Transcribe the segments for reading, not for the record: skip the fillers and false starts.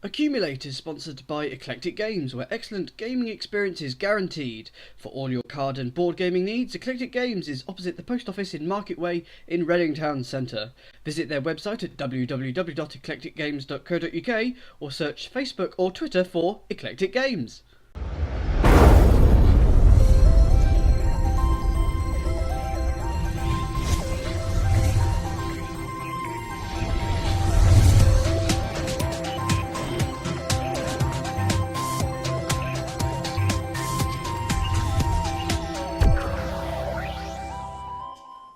Accumulate is sponsored by Eclectic Games, where excellent gaming experience is guaranteed. For all your card and board gaming needs, Eclectic Games is opposite the post office in Market Way in Reading Town Centre. Visit their website at www.eclecticgames.co.uk or search Facebook or Twitter for Eclectic Games.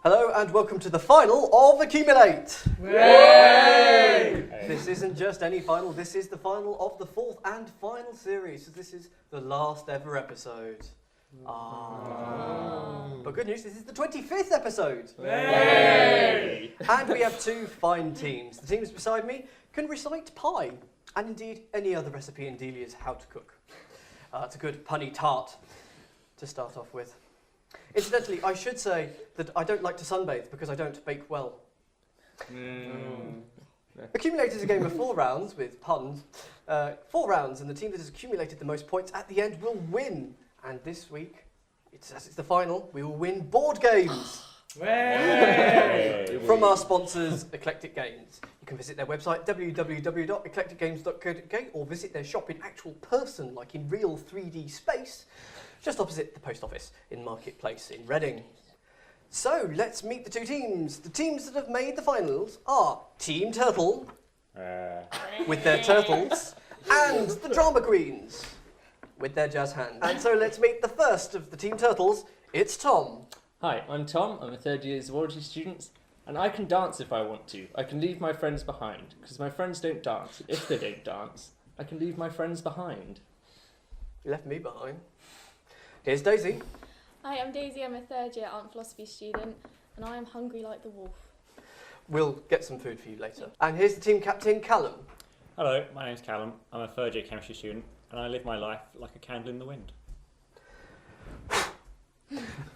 Hello and welcome to the final of Accumulate! Yay! This isn't just any final, this is the final of the fourth and final series. So this is the last ever episode. But good news, this is the 25th episode! Yay! And we have two fine teams. The teams beside me can recite pie, and indeed any other recipe in Delia's how to cook. It's a good punny tart to start off with. Incidentally, I should say that I don't like to sunbathe because I don't bake well. Accumulate is a game of 4 rounds with puns. 4 rounds, and the team that has accumulated the most points at the end will win. And this week, as it's the final, we will win board games. From our sponsors, Eclectic Games. You can visit their website, www.eclecticgames.co.uk, or visit their shop in actual person, like in real 3D space, just opposite the post office in Marketplace in Reading. So, let's meet the two teams. The teams that have made the finals are Team Turtle, with their turtles, and the Drama Queens, with their jazz hands. And so let's meet the first of the Team Turtles. It's Tom. Hi, I'm Tom. I'm a third year zoology student, and I can dance if I want to. I can leave my friends behind, because my friends don't dance. If they don't dance, I can leave my friends behind. You left me behind. Here's Daisy. Hi, I'm Daisy. I'm a third year art and philosophy student, and I am hungry like the wolf. We'll get some food for you later. And here's the team captain, Callum. Hello, my name's Callum. I'm a third year chemistry student, and I live my life like a candle in the wind.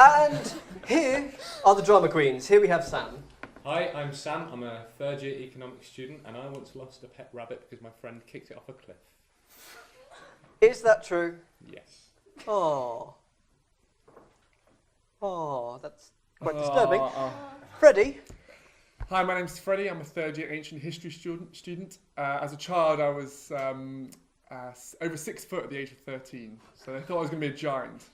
And here are the Drama Queens. Here we have Sam. Hi, I'm Sam. I'm a third year economics student, and I once lost a pet rabbit because my friend kicked it off a cliff. Is that true? Yes. Oh, that's quite disturbing. Freddie. Hi, my name's Freddie. I'm a third year ancient history student. As a child, I was over 6 foot at the age of 13, so they thought I was going to be a giant.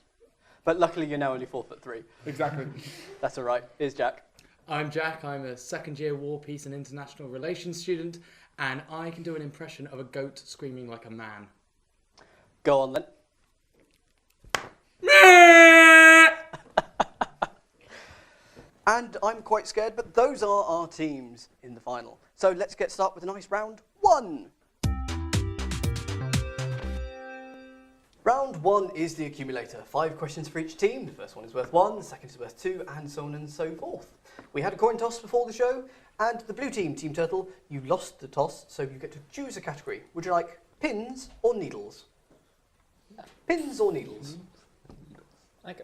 But luckily you're now only 4'3". Exactly. That's all right. Here's Jack. I'm Jack. I'm a second year War, Peace and International Relations student, and I can do an impression of a goat screaming like a man. Go on then. And I'm quite scared, but those are our teams in the final. So let's get started with a nice round 1. Round 1 is the accumulator. 5 questions for each team. The first one is worth 1, the second is worth 2, and so on and so forth. We had a coin toss before the show, and the blue team, Team Turtle, you lost the toss, so you get to choose a category. Would you like pins or needles? Pins or needles?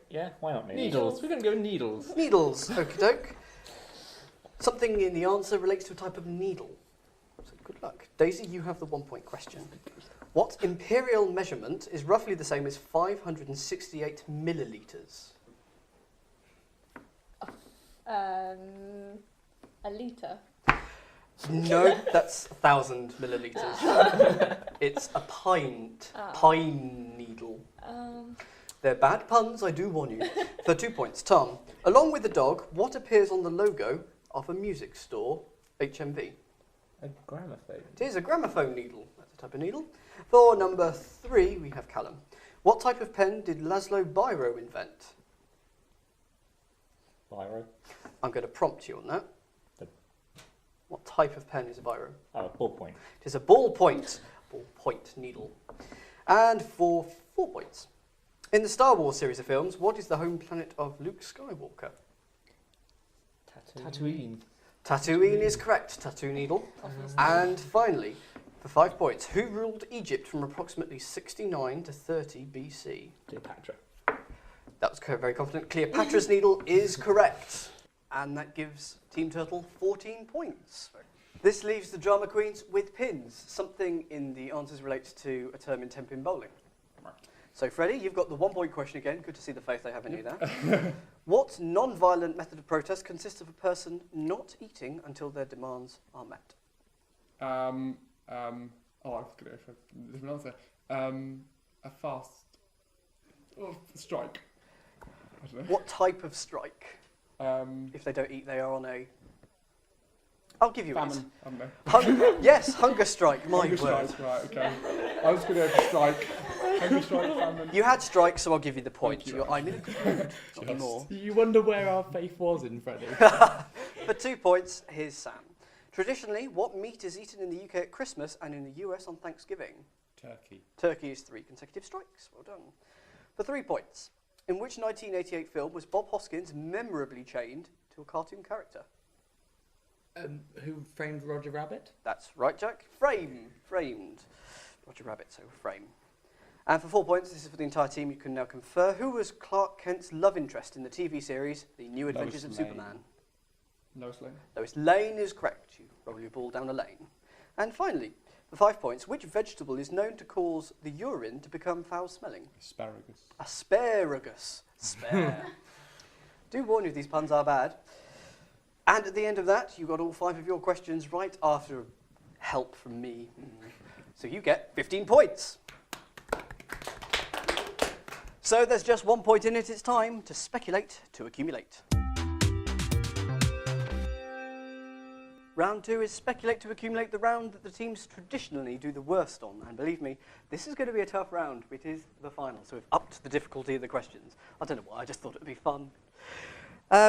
Yeah, why not needles? Needles. We're going to go with needles. Needles, okie doke. Something in the answer relates to a type of needle. So good luck. Daisy, you have the 1-point question. What imperial measurement is roughly the same as 568 millilitres? A litre. No, that's 1,000 millilitres. It's a pint. Pine needle. They're bad puns, I do warn you. For 2 points, Tom. Along with the dog, what appears on the logo of a music store, HMV? A gramophone. It is a gramophone needle. That's a type of needle. For number 3, we have Callum. What type of pen did Laszlo Biro invent? Biro. I'm going to prompt you on that. What type of pen is a biro? Ballpoint. It is a ballpoint needle. And for 4 points. In the Star Wars series of films, what is the home planet of Luke Skywalker? Tatooine. Tatooine is correct. Tattoo needle. And finally, for 5 points, who ruled Egypt from approximately 69 to 30 BC? Cleopatra. That was very confident. Cleopatra's needle is correct. And that gives Team Turtle 14 points. This leaves the drama queens with pins. Something in the answers relates to a term in 10-pin bowling. Right. So, Freddie, you've got the 1 point question again. Good to see the faith they have in you there. What non-violent method of protest consists of a person not eating until their demands are met? I was going to go for a different answer. A fast strike. I don't know. What type of strike? If they don't eat, they are on a... I'll give you Famine. I don't know. Yes, hunger strike, my Hunger word. strike, right, okay. I was going to go for strike. Hunger strike, famine. You had strike, so I'll give you the point. Thank you. I'm in a good mood, not anymore. You wonder where our faith was in Freddie. For 2 points, here's Sam. Traditionally, what meat is eaten in the UK at Christmas and in the US on Thanksgiving? Turkey. Turkey is 3 consecutive strikes. Well done. For 3 points, in which 1988 film was Bob Hoskins memorably chained to a cartoon character? Who framed Roger Rabbit? That's right, Jack. Framed. Roger Rabbit, so frame. And for 4 points, this is for the entire team, you can now confer. Who was Clark Kent's love interest in the TV series The New Adventures of Lois Lane. Superman? Lois Lane. Lois Lane is correct. You roll your ball down a lane. And finally, for 5 points, which vegetable is known to cause the urine to become foul-smelling? Asparagus. Asparagus. Spare. Do warn you, these puns are bad. And at the end of that, you got all 5 of your questions right after help from me. So you get 15 points. So there's just 1 point in it. It's time to speculate to accumulate. Round 2 is speculate to accumulate, the round that the teams traditionally do the worst on. And believe me, this is going to be a tough round. It is the final, so we've upped the difficulty of the questions. I don't know why, I just thought it would be fun.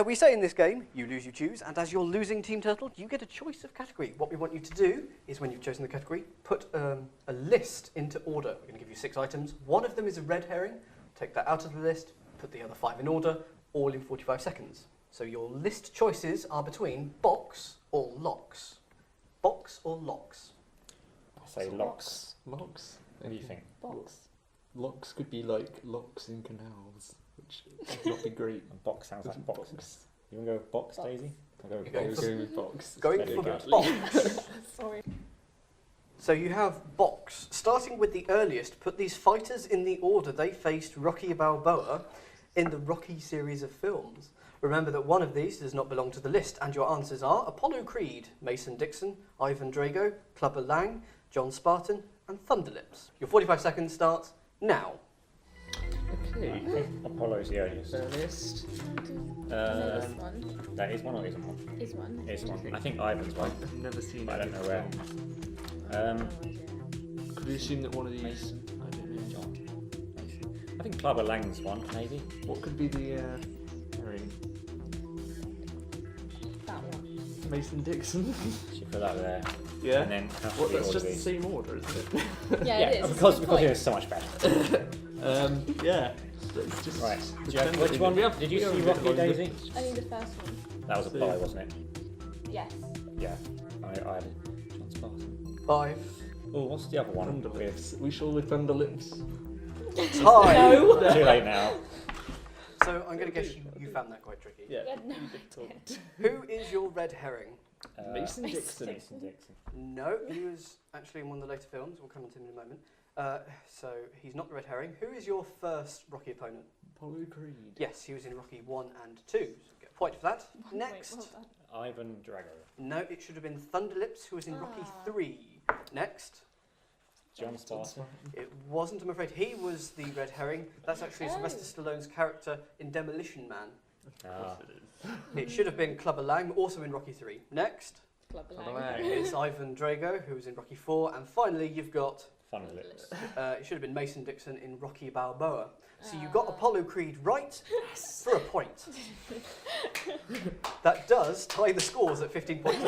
We say in this game, you lose, you choose, and as you're losing Team Turtle, you get a choice of category. What we want you to do is, when you've chosen the category, put a list into order. We're going to give you 6 items. 1 of them is a red herring. Take that out of the list, put the other 5 in order, all in 45 seconds. So your list choices are between box or locks. Box or locks? I say locks. Locks. What do you think? Box. Locks could be like locks in canals, which would not be great. A box sounds like boxes. Box. You want to go with box, Box. Daisy? I'll go with You're box. going Go with box. Going Very for good. box. Sorry. So you have box. Starting with the earliest, put these fighters in the order they faced Rocky Balboa in the Rocky series of films. Remember that one of these does not belong to the list, and your answers are Apollo Creed, Mason Dixon, Ivan Drago, Clubber Lang, John Spartan, and Thunderlips. Your 45 seconds starts now. I Okay. think Apollo's the earliest. First. No, this one That is one or isn't one? is one. It's one. I think Ivan's one. I've never seen I it. don't know where. Could we assume that one of these? Mason. I don't know. John. Mason. I think Clubber Lang's one, maybe. What could be the herring? That one. Mason Dixon. Should put that there. Yeah. And then have to Well, be that's all of just the these. same order, isn't it? Yeah, it is. because It's a good because it point. was so much better. Yeah. Let's just Right. pretend Which that one? we have- Did you we have see a bit Rocky, of Daisy? I think the first one. That was So- Apollo, wasn't it? Yes. Yeah. I had John Spartan. 5. Oh, what's the other one? With Thunderlips. We shall with Thunderlips. Time. No. too late now. So I'm going to guess you found that quite tricky. Yeah. We had no Talked. Who is your red herring? Mason Dixon. Mason Dixon. No, he was actually in one of the later films. We'll come on to him in a moment. So he's not the red herring. Who is your first Rocky opponent? Apollo Creed. Yes, he was in Rocky 1 and 2. So get a point for that. Wait, Next. well done. Ivan Drago. No, it should have been Thunderlips, who was in Rocky Ah. 3. Next. John Spartan. It wasn't, I'm afraid. He was the red herring. That's actually Oh. Sylvester Stallone's character in Demolition Man. Ah. It should have been Clubber Lang, also in Rocky 3. Next. Club Clubber Lang. Lang. It's Ivan Drago, who was in Rocky 4. And finally, you've got, Thunderlips. it should have been Mason Dixon in Rocky Balboa. So you got Ah. Apollo Creed right for a point. That does tie the scores at 15 points.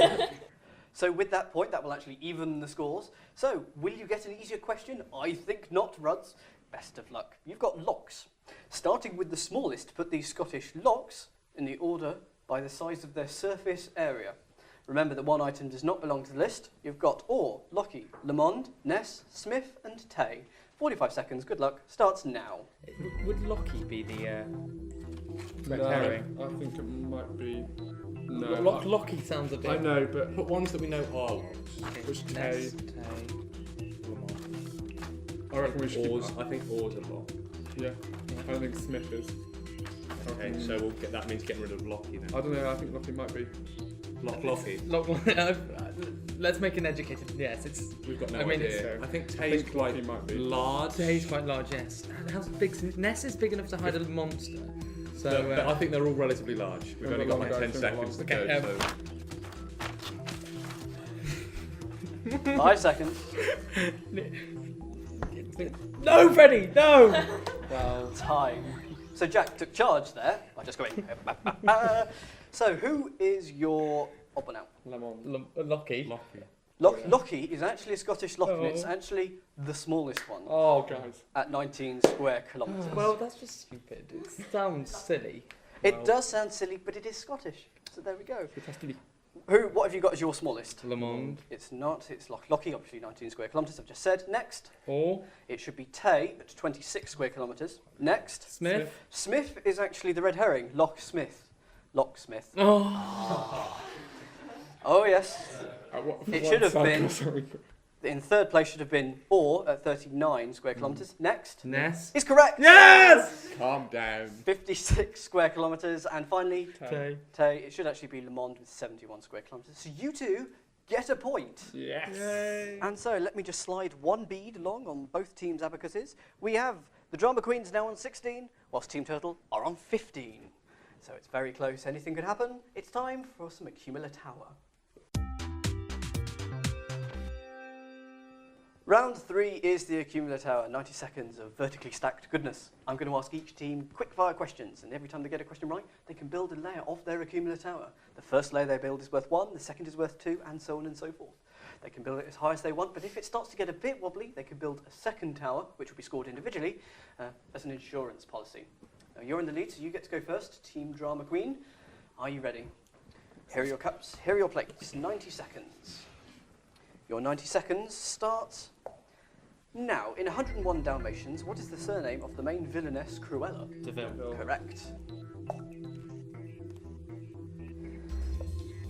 So with that point, that will actually even the scores. So, will you get an easier question? I think not, Ruds. Best of luck. You've got locks. Starting with the smallest, put these Scottish locks in the order by the size of their surface area. Remember that one item does not belong to the list. You've got Orr, Lockie, Lamond, Ness, Smith and Tay. 45 seconds, good luck, starts now. Would Lockie be the red No, herring? I think it might be No. Locky sounds a bit. I know, but But ones that we know are logs. which Ness, Tay? Lamont. I reckon we should keep Oars. that. I think oars are log. Yeah. I don't think Smith is. Okay, reckon- so we'll get that means getting rid of Lockie then. I don't know. I think Lockie might be. Lockie. Let's make an educated. Yes, it's. We've got no I mean, idea. it's- I think I Tay's think quite Lockie might be. large. He's quite large. Yes. How big? Ness is big enough to hide a monster. So. But I think they're all relatively large. We've We've only got got like long 10 guys, seconds to okay, go, so 5 seconds. No, Freddie, no. Well, time. So Jack took charge there by just going. So who is your odd one out? Lemon. Locky. Lockie. Lockie is actually a Scottish loch, and it's Oh. actually the smallest one Oh, guys. at 19 square kilometres. Well, that's just stupid. It sounds silly. It does sound silly, but it is Scottish. So there we go. It has to be. What have you got as your smallest? Le Monde. It's not. It's Lockie, obviously 19 square kilometres. I've just said. Next, Or it should be Tay at 26 square kilometres. Next, Smith. Smith is actually the red herring. Locksmith. Locksmith. Oh. Oh yes. It should have been- Sorry. In third place should have been Orr at 39 square kilometres. Next Ness. is correct. Yes. Calm down. 56 square kilometres. And finally, Tay. Tay, it should actually be Le Monde with 71 square kilometres. So you two get a point. Yes. Yay. And so let me just slide one bead along on both teams' abacuses. We have the Drama Queens now on 16, whilst Team Turtle are on 15. So it's very close. Anything could happen. It's time for some Accumulatower. Round 3 is the Accumulatower, 90 seconds of vertically stacked goodness. I'm going to ask each team quick-fire questions, and every time they get a question right, they can build a layer of their Accumulatower. The first layer they build is worth 1, the second is worth 2, and so on and so forth. They can build it as high as they want, but if it starts to get a bit wobbly, they can build a second tower, which will be scored individually, as an insurance policy. Now, you're in the lead, so you get to go first. Team Drama Queen, are you ready? Here are your cups, here are your plates, 90 seconds. Your 90 seconds starts now. In 101 Dalmatians, what is the surname of the main villainess Cruella? DeVille. Correct.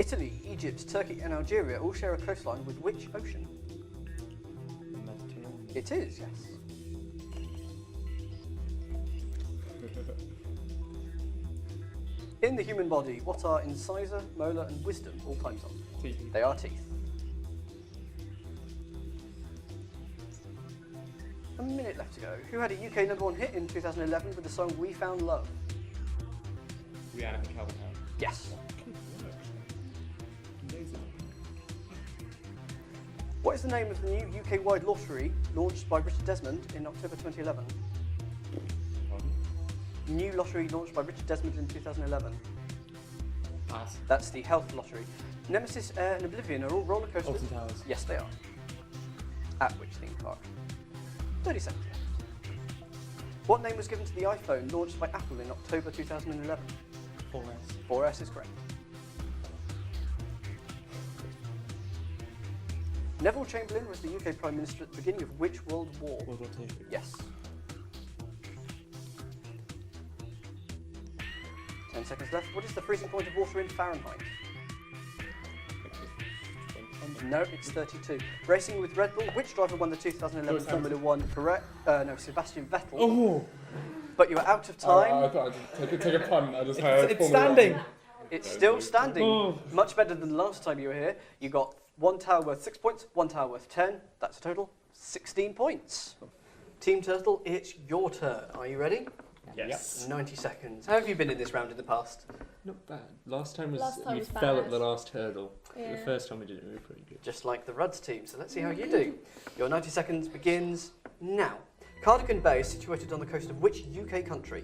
Italy, Egypt, Turkey and Algeria all share a coastline with which ocean? It is, yes. In the human body, what are incisor, molar and wisdom all types of? Teeth. They are teeth. A minute left to go. Who had a UK #1 hit in 2011 with the song We Found Love? Rihanna and Calvin Harris. Yes. Amazing. What is the name of the new UK-wide lottery launched by Richard Desmond in October 2011? Pardon? New lottery launched by Richard Desmond in 2011. Pass. That's the health lottery. Nemesis, Air and Oblivion are all roller coasters. Alton Towers. Yes, they are. At which theme park? 30 seconds left. What name was given to the iPhone launched by Apple in October 2011? 4S. 4S is correct. Neville Chamberlain was the UK Prime Minister at the beginning of which World War? World War II. Yes. 10 seconds left. What is the freezing point of water in Fahrenheit? No, it's 32. Racing with Red Bull, which driver won the 2011 Lewis Formula One? Correct. No, Sebastian Vettel. Oh, But you were out of time. I thought I'd take a punt. I just heard. it's Formula One. standing. It's still standing. Oh. Much better than the last time you were here. You got one tower worth 6 points, one tower worth 10. That's a total 16 points. Team Turtle, it's your turn. Are you ready? Yes. 90 seconds. How have you been in this round in the past? Not bad. Last time was Last time we was fell bad. at the last hurdle. Yeah. The first time we did it, we were pretty good. Just like the Ruds team. So let's see how you do. Your 90 seconds begins now. Cardigan Bay is situated on the coast of which UK country?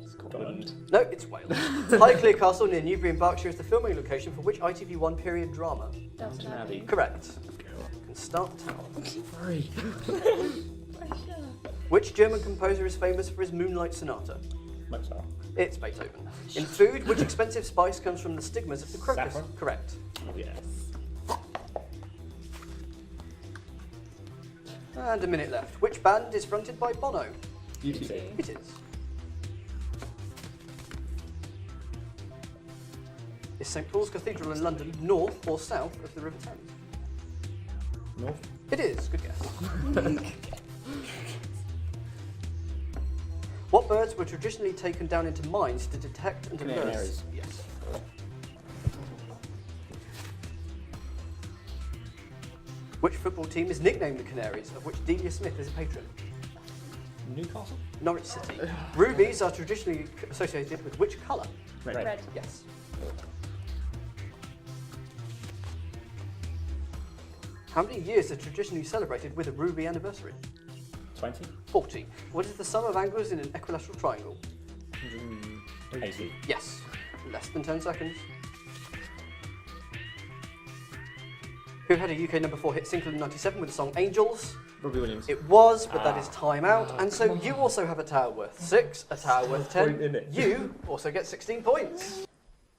Scotland. No, it's Wales. Highclere Castle near Newbury in Berkshire is the filming location for which ITV1 period drama? Downton Abbey. Correct. Abbey. Can start the tower. Sorry. Pressure. Which German composer is famous for his Moonlight Sonata? Mozart. It's Beethoven. In food, which expensive spice comes from the stigmas of the crocus? Saffron. Correct. Oh, yes. And a minute left. Which band is fronted by Bono? U2. It is. St Paul's Cathedral in London north or south of the River Thames? North. It is, good guess. What birds were traditionally taken down into mines to detect and reverse? Canaries. Yes. Which football team is nicknamed the Canaries, of which Delia Smith is a patron? Newcastle. Norwich City. Rubies are traditionally associated with which colour? Red. Red. Yes. How many years are traditionally celebrated with a ruby anniversary? 20. 40. What is the sum of angles in an equilateral triangle? 80. Yes. Less than 10 seconds. Who had a UK number 4 hit single in 97 with the song Angels? Robbie Williams. It was, but that is time out. And so you also have a tower worth 6, a tower worth 10. Point in it. You also get 16 points.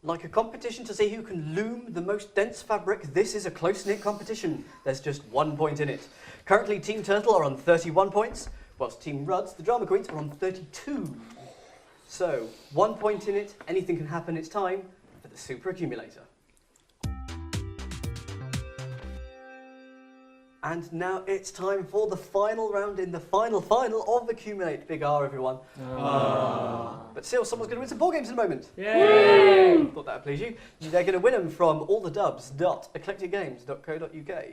Like a competition to see who can loom the most dense fabric, this is a close-knit competition. There's just 1 point in it. Currently, Team Turtle are on 31 points, whilst Team Ruds, the Drama Queens, are on 32. So, 1 point in it, anything can happen, it's time for the Super Accumulator. And now it's time for the final round in the final of Accumulate. Big R, everyone. But still, someone's going to win some board games in a moment. Yay! Thought that would please you. They're going to win them from allthedubs.eclecticgames.co.uk,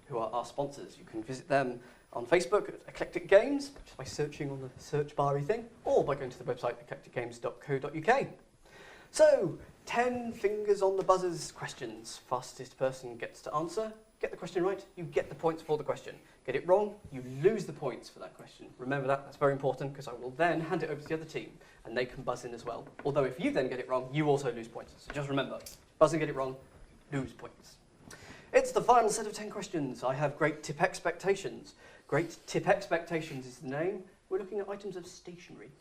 who are our sponsors. You can visit them on Facebook at Eclectic Games, just by searching on the search bar-y thing, or by going to the website eclecticgames.co.uk. So, 10 fingers on the buzzers questions. Fastest person gets to answer. Get the question right, you get the points for the question. Get it wrong, you lose the points for that question. Remember that, that's very important, because I will then hand it over to the other team, and they can buzz in as well. Although if you then get it wrong, you also lose points. So just remember, buzz and get it wrong, lose points. It's the final set of 10 questions. I have Great Tip Expectations. Great Tip Expectations is the name. We're looking at items of stationery.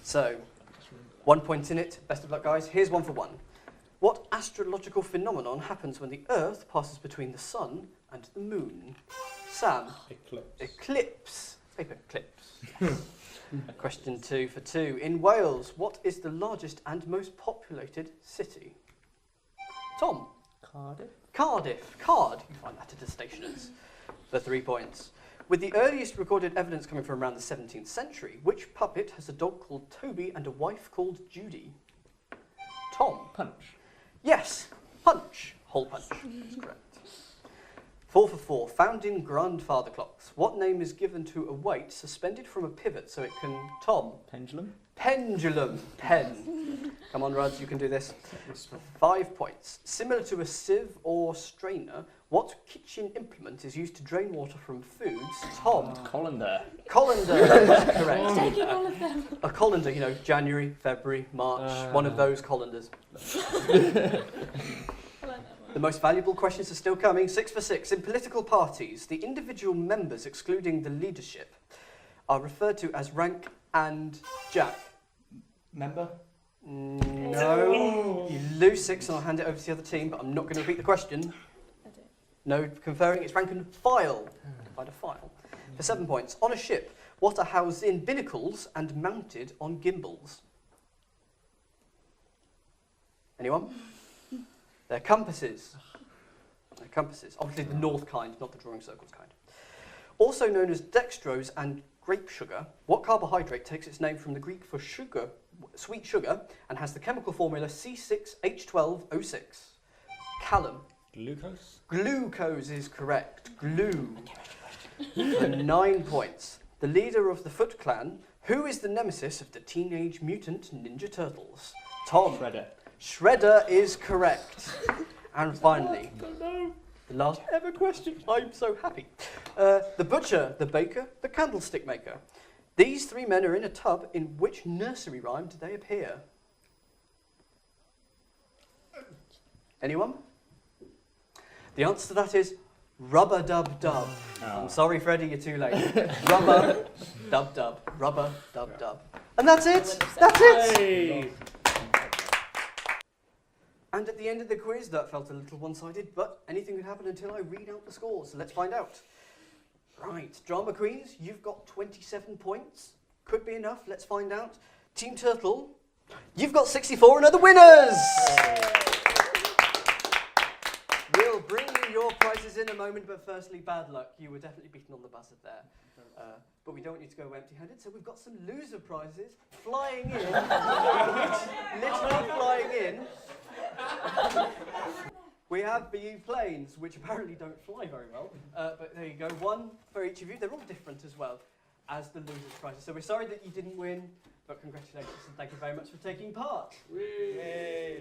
So, 1 point in it. Best of luck, guys. Here's one for one. What astrological phenomenon happens when the Earth passes between the Sun and the Moon? Sam? Eclipse. Eclipse. Paper clips. Question 2 for 2. In Wales, what is the largest and most populated city? Tom? Cardiff. Cardiff. Card. You find that at the stationers. For 3 points. With the earliest recorded evidence coming from around the 17th century, which puppet has a dog called Toby and a wife called Judy? Tom? Punch. Yes, Punch. Hole punch. That's correct. 4 for 4. Found in grandfather clocks. What name is given to a weight suspended from a pivot so it can... Tom? Pendulum. Pendulum. Pen. Come on, Ruds, you can do this. 5 points. Similar to a sieve or strainer, what kitchen implement is used to drain water from foods? Tom? Colander. Colander. That's correct. Taking all of them. A colander, you know, January, February, March, one of those colanders. I like that one. The most valuable questions are still coming. 6 for 6. In political parties, the individual members, excluding the leadership, are referred to as rank and Jack. Member? No. You lose 6 and I'll hand it over to the other team, but I'm not going to repeat the question. I do. No conferring, it's rank and file. Find a file. For 7 points. On a ship, what are housed in binnacles and mounted on gimbals? Anyone? They're compasses. They're compasses. Obviously the north kind, not the drawing circles kind. Also known as dextrose and grape sugar, what carbohydrate takes its name from the Greek for sugar, sweet sugar, and has the chemical formula C6H12O6? Callum. Glucose. Glucose is correct. Glue. For 9 points. The leader of the Foot Clan, who is the nemesis of the Teenage Mutant Ninja Turtles? Tom. Shredder. Shredder is correct. And finally, the last ever question. I'm so happy. The butcher, the baker, the candlestick maker. These 3 men are in a tub. In which nursery rhyme do they appear? Anyone? The answer to that is rubber-dub-dub. I'm sorry, Freddie, you're too late. Rubber-dub-dub. Rubber-dub-dub. And that's it. That's it. Hey! And at the end of the quiz, that felt a little one-sided, but anything could happen until I read out the scores, so let's find out. Right, Drama Queens, you've got 27 points. Could be enough, let's find out. Team Turtle, You've got 64 and are the winners! We'll bring you your prizes in a moment, but firstly, bad luck. You were definitely beaten on the buzzer there. But we don't want you to go empty-handed, so we've got some loser prizes flying in. Literally flying in. We have BU planes, which apparently don't fly very well. But there you go, one for each of you. They're all different as well as the losers prizes. So we're sorry that you didn't win, but congratulations and thank you very much for taking part. Yay.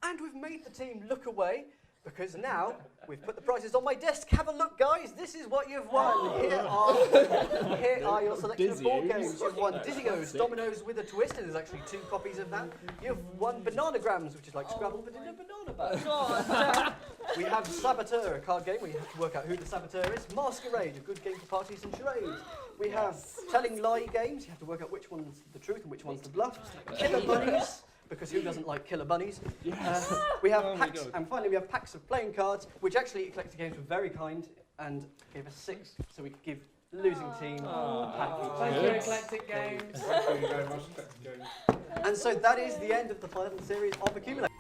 And we've made the team look away because now we've put the prizes on my desk. Have a look, guys. This is what you've won. Here are your selection of board games. You've won Dizzy-O's Dominoes with a Twist, and there's actually 2 copies of that. You've won Bananagrams, which is like Scrabble but in a banana bag. We have Saboteur, a card game where you have to work out who the saboteur is. Masquerade, a good game for parties and charades. We have Telling Lie games. You have to work out which one's the truth and which one's the bluff. Killer Bunnies, because who doesn't like killer bunnies? Yes. We have packs, and finally we have packs of playing cards, which actually Eclectic Games were very kind and gave us 6, so we could give the losing team a pack each. Thank you, Eclectic Games. Thank you very much, Eclectic Games. And so that is the end of the final series of Accumulate.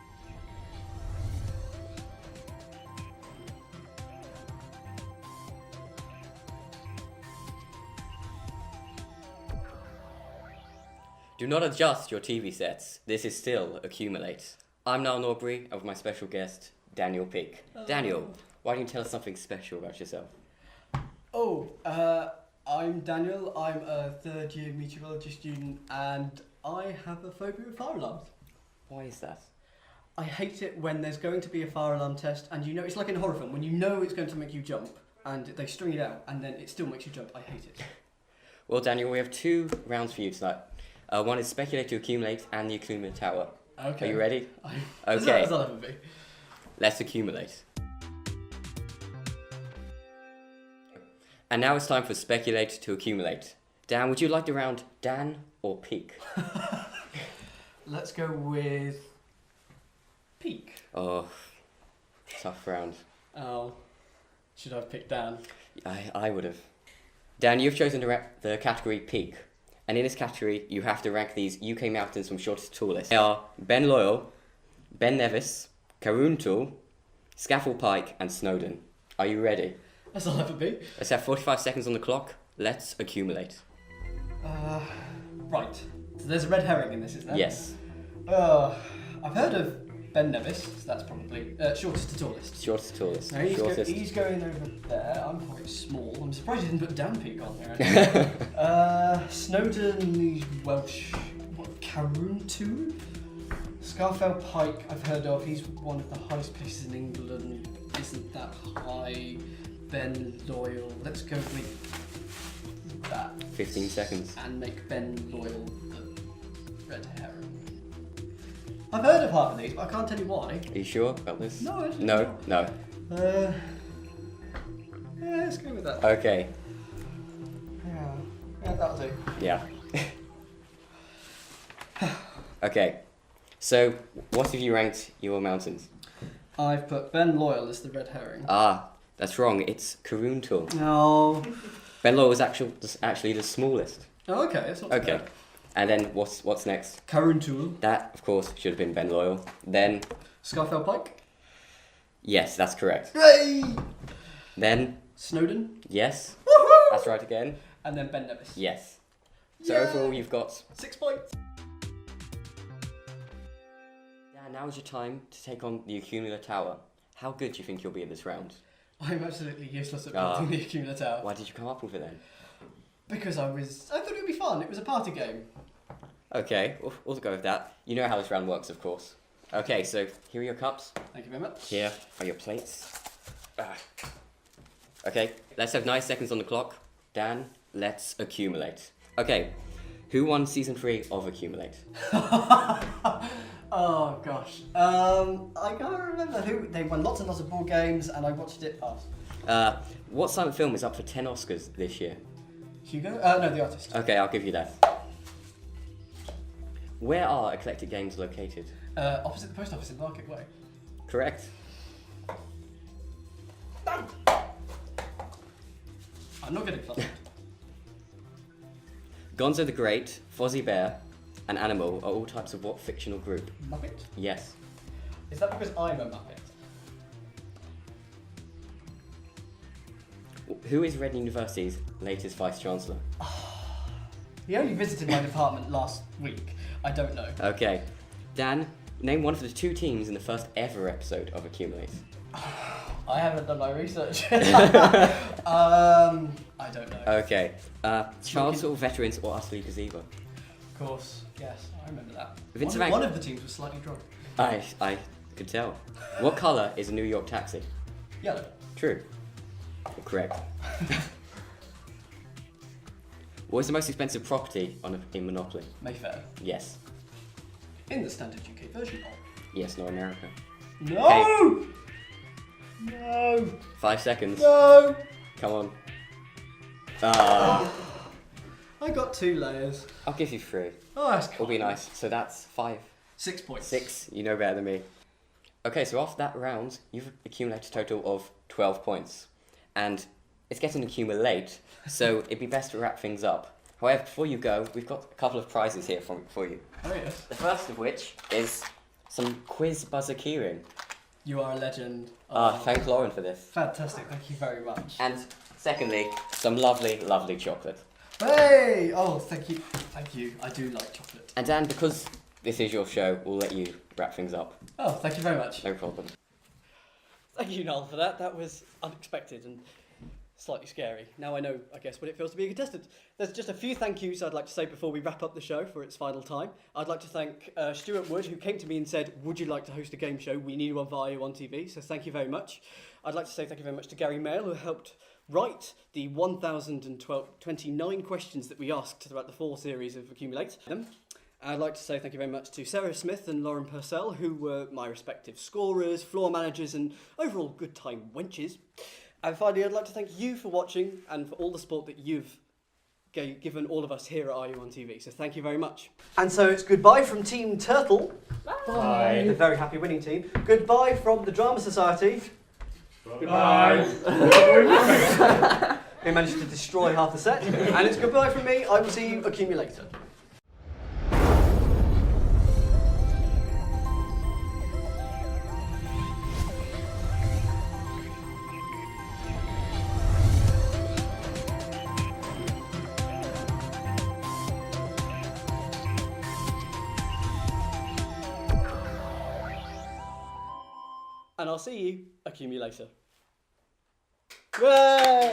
Do not adjust your TV sets. This is still Accumulate. I'm Niall Norbury, and with my special guest, Daniel Peake. Daniel, why don't you tell us something special about yourself? I'm Daniel. I'm a 3rd year meteorology student, and I have a phobia of fire alarms. Why is that? I hate it when there's going to be a fire alarm test, and you know, it's like in a horror film, when you know it's going to make you jump, and they string it out, and then it still makes you jump. I hate it. Well, Daniel, we have 2 rounds for you tonight. One is Speculate to Accumulate and the Accumulate Tower. Okay. Are you ready? Okay. Okay, let's accumulate. And now it's time for Speculate to Accumulate. Dan, would you like the round Dan or Peake? Let's go with Peake. Oh, tough round. Oh, should I have picked Dan? I would have. Dan, you've chosen the category Peake. And in this category, you have to rank these UK mountains from shortest to tallest. They are Ben Loyal, Ben Nevis, Caruntul, Scafell Pike, and Snowdon. Are you ready? That's all I have to be. Let's have 45 seconds on the clock. Let's accumulate. Right. So there's a red herring in this, isn't there? Yes. I've heard of Ben Nevis. So that's probably shortest to tallest. Shortest to tallest. Now he's going over there. I'm quite small. I'm surprised you didn't put Dan Peake on there. Snowdon, he's Welsh. What, Caruntul? Scafell Pike, I've heard of. He's one of the highest places in England. Isn't that high? Ben Loyal. Let's go with that. 15 seconds. And make Ben Loyal the red herring. I've heard of half of these, but I can't tell you why. Are you sure about this? No, actually No? No. Yeah, let's go with that. Okay. Yeah, that'll do. Yeah. Okay. So, what have you ranked your mountains? I've put Ben Loyal as the red herring. Ah, that's wrong. It's Caruntul. No. Ben Loyal was actually the smallest. Oh, okay, that's not too Okay. bad. And then what's next? Caruntul. That, of course, should have been Ben Loyal. Then, Scafell Pike. yes, that's correct. Yay! Then, Snowdon. yes, Woohoo! that's right again. And then Ben Nevis. Yes. So Yay! overall, you've got. 6 points. Yeah, now is your time to take on the Accumulator Tower. How good do you think you'll be in this round? I'm absolutely useless at Ah. building the accumulator tower. Why did you come up with it then? Because I thought it would be fun. It was a party game. Okay, we'll go with that. You know how this round works, of course. Okay, so here are your cups. Thank you very much. Here are your plates. Okay, let's have 9 seconds on the clock. Dan, let's accumulate. Okay, who won season 3 of Accumulate? Oh gosh. I can't remember who. They won lots and lots of board games, and I watched it pass. What silent film is up for 10 Oscars this year? Hugo? No, The Artist. Okay, I'll give you that. Where are Eclectic Games located? Opposite the post office in Market Way. Correct. I'm not good at club. Gonzo the Great, Fozzie Bear, and Animal are all types of what fictional group? Muppet? Yes. Is that because I'm a Muppet? Who is Reading University's latest Vice Chancellor? He only visited my department last week. I don't know. Okay. Dan, name one of the 2 teams in the first ever episode of Accumulate. I haven't done my research. I don't know. Okay. Child or Veterans or Utterly Gazebo? Of course, yes, I remember that. Vince One, Vaughn- one of the teams was slightly drunk. I could tell. What colour is a New York taxi? Yellow. True. Correct. What is the most expensive property in Monopoly? Mayfair. Yes. In the standard UK version of. Yes, not America. No! No! 5 seconds. No! Come on. I got 2 layers. I'll give you 3. Oh, that's It'll be nice. So that's 5. 6 points. 6. You know better than me. Okay, so after that round, you've accumulated a total of 12 points. And it's getting to accumulate, so it'd be best to wrap things up. However, before you go, we've got a couple of prizes here for you. Oh, yes. The first of which is some quiz buzzer keyring. You are a legend. Thank Lauren for this. Fantastic, thank you very much. And secondly, some lovely, lovely chocolate. Hey! Oh, thank you. Thank you. I do like chocolate. And Dan, because this is your show, we'll let you wrap things up. Oh, thank you very much. No problem. Thank you, Noel, for that. That was unexpected and slightly scary. Now I know, I guess, what it feels to be a contestant. There's just a few thank yous I'd like to say before we wrap up the show for its final time. I'd like to thank Stuart Wood, who came to me and said, would you like to host a game show? We need one via you on TV, so thank you very much. I'd like to say thank you very much to Gary Mail, who helped write the 1,029 questions that we asked throughout the 4 series of Accumulate. I'd like to say thank you very much to Sarah Smith and Lauren Purcell, who were my respective scorers, floor managers, and overall good time wenches. And finally, I'd like to thank you for watching and for all the support that you've given all of us here at Are You On TV. So thank you very much. And so it's goodbye from Team Turtle. Bye. The very happy winning team. Goodbye from the Drama Society. Goodbye. Who managed to destroy half the set. And it's goodbye from me. I will see you Accumulator. And I'll see you Accumulator. Yay!